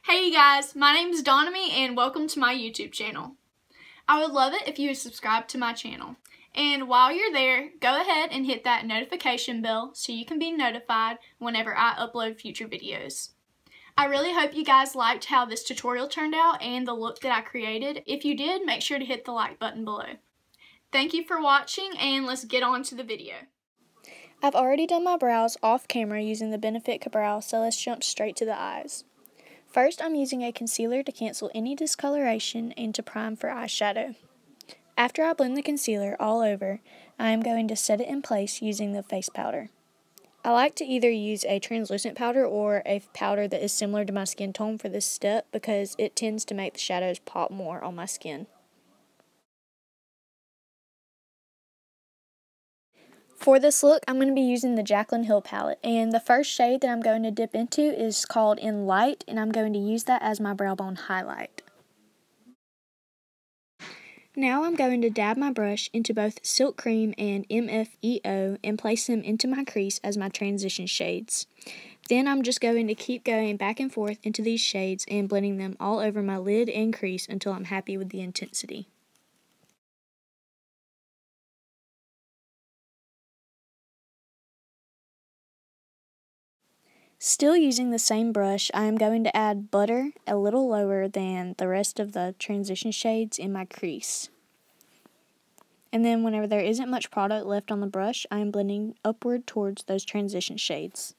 Hey you guys, my name is Donnamy and welcome to my YouTube channel. I would love it if you would subscribe to my channel. And while you're there, go ahead and hit that notification bell so you can be notified whenever I upload future videos. I really hope you guys liked how this tutorial turned out and the look that I created. If you did, make sure to hit the like button below. Thank you for watching and let's get on to the video. I've already done my brows off camera using the Benefit Brow, so let's jump straight to the eyes. First, I'm using a concealer to cancel any discoloration and to prime for eyeshadow. After I blend the concealer all over, I am going to set it in place using the face powder. I like to either use a translucent powder or a powder that is similar to my skin tone for this step because it tends to make the shadows pop more on my skin. For this look, I'm going to be using the Jaclyn Hill palette, and the first shade that I'm going to dip into is called Enlight, and I'm going to use that as my brow bone highlight. Now I'm going to dab my brush into both Silk Cream and MFEO and place them into my crease as my transition shades. Then I'm just going to keep going back and forth into these shades and blending them all over my lid and crease until I'm happy with the intensity. Still using the same brush, I am going to add butter a little lower than the rest of the transition shades in my crease. And then whenever there isn't much product left on the brush, I am blending upward towards those transition shades.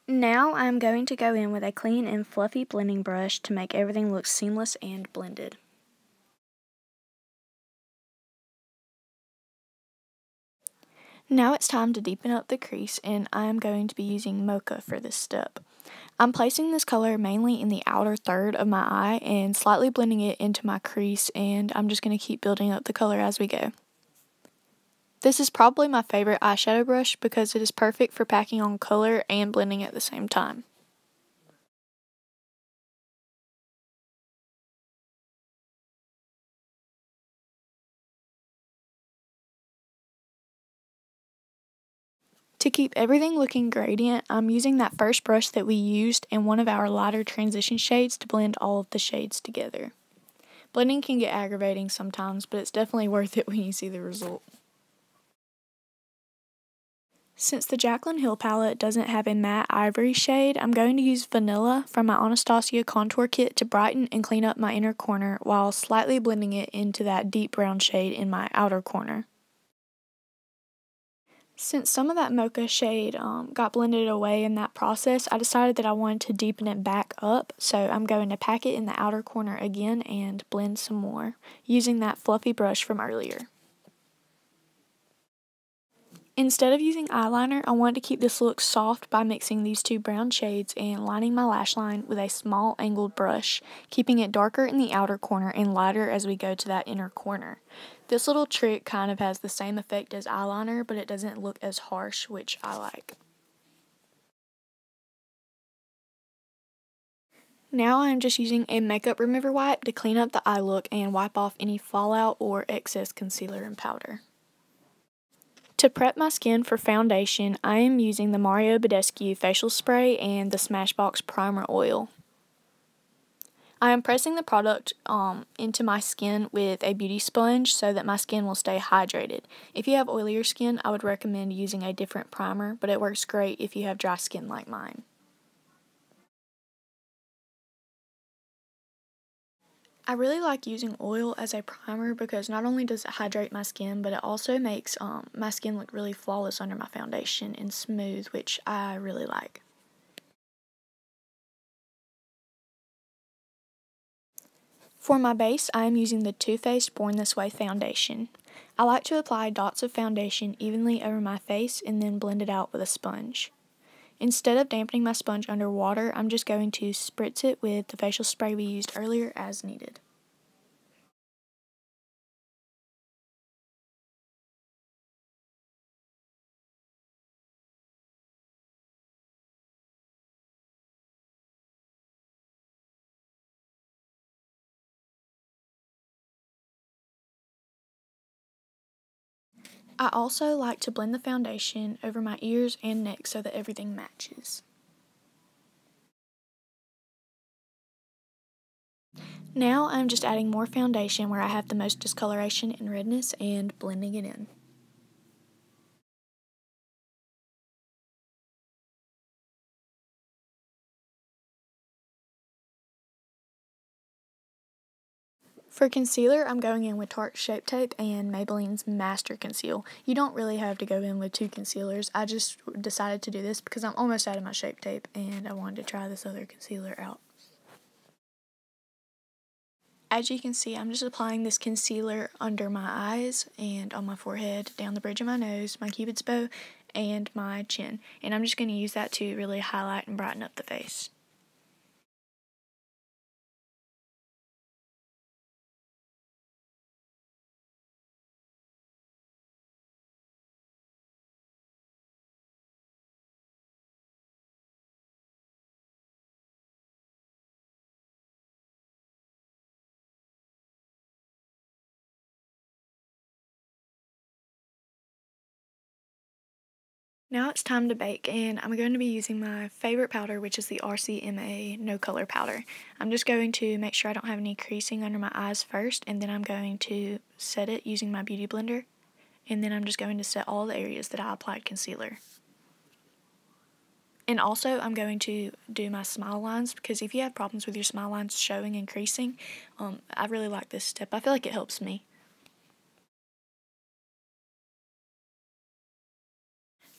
Now I am going to go in with a clean and fluffy blending brush to make everything look seamless and blended. Now it's time to deepen up the crease, and I am going to be using Mocha for this step. I'm placing this color mainly in the outer third of my eye and slightly blending it into my crease, and I'm just going to keep building up the color as we go. This is probably my favorite eyeshadow brush because it is perfect for packing on color and blending at the same time. To keep everything looking gradient, I'm using that first brush that we used in one of our lighter transition shades to blend all of the shades together. Blending can get aggravating sometimes, but it's definitely worth it when you see the result. Since the Jaclyn Hill palette doesn't have a matte ivory shade, I'm going to use Vanilla from my Anastasia contour kit to brighten and clean up my inner corner while slightly blending it into that deep brown shade in my outer corner. Since some of that Mocha shade got blended away in that process, I decided that I wanted to deepen it back up, so I'm going to pack it in the outer corner again and blend some more, using that fluffy brush from earlier. Instead of using eyeliner, I wanted to keep this look soft by mixing these two brown shades and lining my lash line with a small angled brush, keeping it darker in the outer corner and lighter as we go to that inner corner. This little trick kind of has the same effect as eyeliner, but it doesn't look as harsh, which I like. Now I'm just using a makeup remover wipe to clean up the eye look and wipe off any fallout or excess concealer and powder. To prep my skin for foundation, I am using the Badescu Facial Spray and the Smashbox Primer Oil. I am pressing the product into my skin with a beauty sponge so that my skin will stay hydrated. If you have oilier skin, I would recommend using a different primer, but it works great if you have dry skin like mine. I really like using oil as a primer because not only does it hydrate my skin, but it also makes my skin look really flawless under my foundation and smooth, which I really like. For my base, I am using the Too Faced Born This Way foundation. I like to apply dots of foundation evenly over my face and then blend it out with a sponge. Instead of dampening my sponge under water, I'm just going to spritz it with the facial spray we used earlier as needed. I also like to blend the foundation over my ears and neck so that everything matches. Now I'm just adding more foundation where I have the most discoloration and redness and blending it in. For concealer, I'm going in with Tarte Shape Tape and Maybelline's Master Conceal. You don't really have to go in with two concealers. I just decided to do this because I'm almost out of my Shape Tape and I wanted to try this other concealer out. As you can see, I'm just applying this concealer under my eyes and on my forehead, down the bridge of my nose, my cupid's bow, and my chin. And I'm just going to use that to really highlight and brighten up the face. Now it's time to bake, and I'm going to be using my favorite powder, which is the RCMA No Color Powder. I'm just going to make sure I don't have any creasing under my eyes first, and then I'm going to set it using my beauty blender, and then I'm just going to set all the areas that I applied concealer. And also, I'm going to do my smile lines, because if you have problems with your smile lines showing and creasing, I really like this step. I feel like it helps me.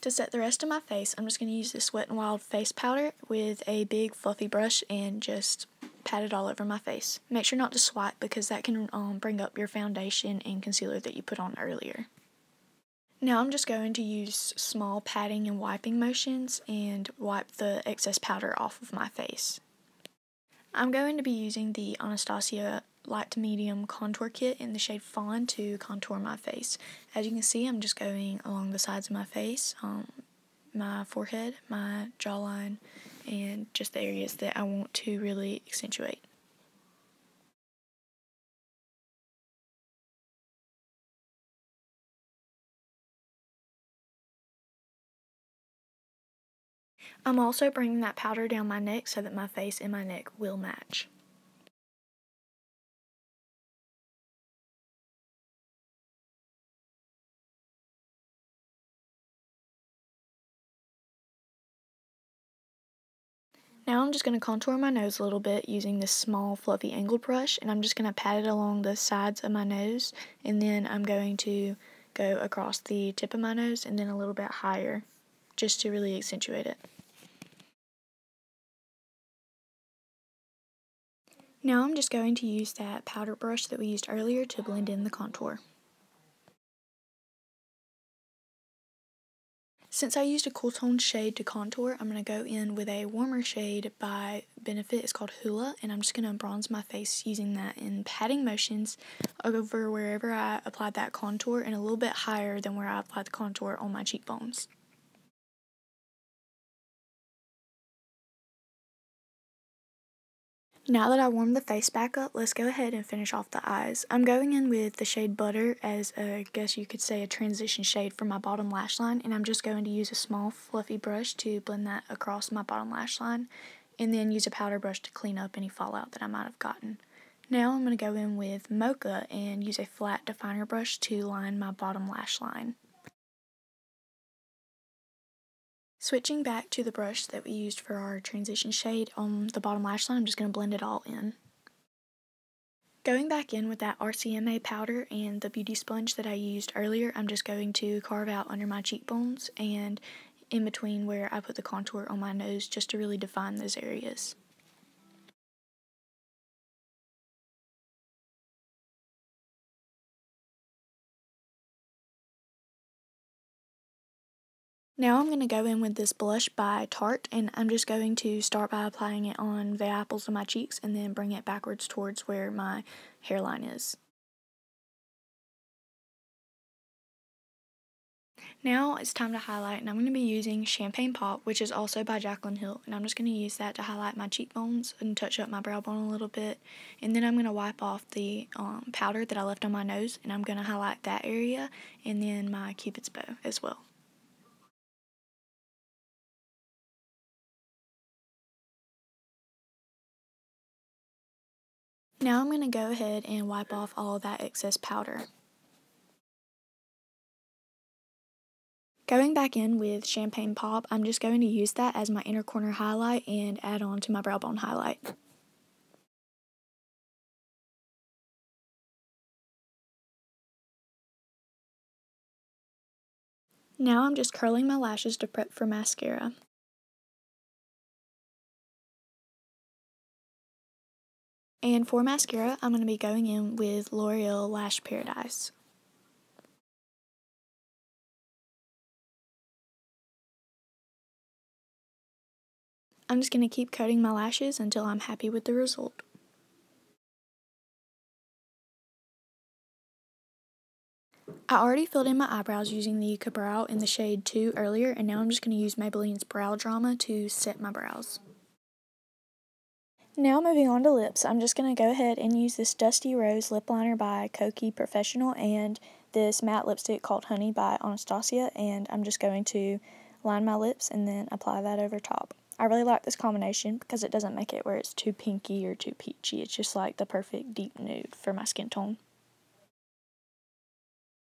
To set the rest of my face, I'm just going to use this Wet n Wild face powder with a big fluffy brush and just pat it all over my face. Make sure not to swipe because that can bring up your foundation and concealer that you put on earlier. Now I'm just going to use small patting and wiping motions and wipe the excess powder off of my face. I'm going to be using the Anastasia light to medium contour kit in the shade Fawn to contour my face. As you can see, I'm just going along the sides of my face, my forehead, my jawline, and just the areas that I want to really accentuate. I'm also bringing that powder down my neck so that my face and my neck will match. Now I'm just going to contour my nose a little bit using this small fluffy angled brush, and I'm just going to pat it along the sides of my nose, and then I'm going to go across the tip of my nose and then a little bit higher just to really accentuate it. Now I'm just going to use that powder brush that we used earlier to blend in the contour. Since I used a cool tone shade to contour, I'm going to go in with a warmer shade by Benefit. It's called Hoola, and I'm just going to bronze my face using that in patting motions over wherever I applied that contour and a little bit higher than where I applied the contour on my cheekbones. Now that I warmed the face back up, let's go ahead and finish off the eyes. I'm going in with the shade Butter as I guess you could say a transition shade for my bottom lash line, and I'm just going to use a small fluffy brush to blend that across my bottom lash line, and then use a powder brush to clean up any fallout that I might have gotten. Now I'm going to go in with Mocha and use a flat definer brush to line my bottom lash line. Switching back to the brush that we used for our transition shade on the bottom lash line, I'm just going to blend it all in. Going back in with that RCMA powder and the beauty sponge that I used earlier, I'm just going to carve out under my cheekbones and in between where I put the contour on my nose just to really define those areas. Now I'm going to go in with this blush by Tarte, and I'm just going to start by applying it on the apples of my cheeks and then bring it backwards towards where my hairline is. Now it's time to highlight, and I'm going to be using Champagne Pop, which is also by Jaclyn, and I'm just going to use that to highlight my cheekbones and touch up my brow bone a little bit. And then I'm going to wipe off the powder that I left on my nose, and I'm going to highlight that area and then my Cupid's bow as well. Now I'm going to go ahead and wipe off all of that excess powder. Going back in with Champagne Pop, I'm just going to use that as my inner corner highlight and add on to my brow bone highlight. Now I'm just curling my lashes to prep for mascara. And for mascara, I'm going to be going in with L'Oreal Lash Paradise. I'm just going to keep coating my lashes until I'm happy with the result. I already filled in my eyebrows using the Ka-Brow in the shade 2 earlier, and now I'm just going to use Maybelline's Brow Drama to set my brows. Now moving on to lips, I'm just going to go ahead and use this Dusty Rose Lip Liner by Kokie Professional and this matte lipstick called Honey by Anastasia, and I'm just going to line my lips and then apply that over top. I really like this combination because it doesn't make it where it's too pinky or too peachy. It's just like the perfect deep nude for my skin tone.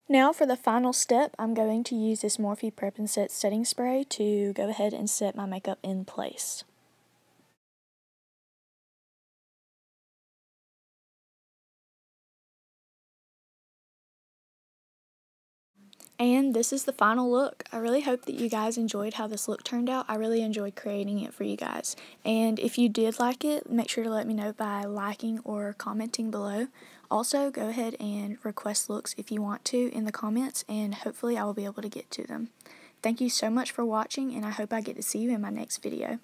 Now for the final step, I'm going to use this Morphe Prep and Set setting spray to go ahead and set my makeup in place. And this is the final look. I really hope that you guys enjoyed how this look turned out. I really enjoyed creating it for you guys. And if you did like it, make sure to let me know by liking or commenting below. Also, go ahead and request looks if you want to in the comments, and hopefully I will be able to get to them. Thank you so much for watching, and I hope I get to see you in my next video.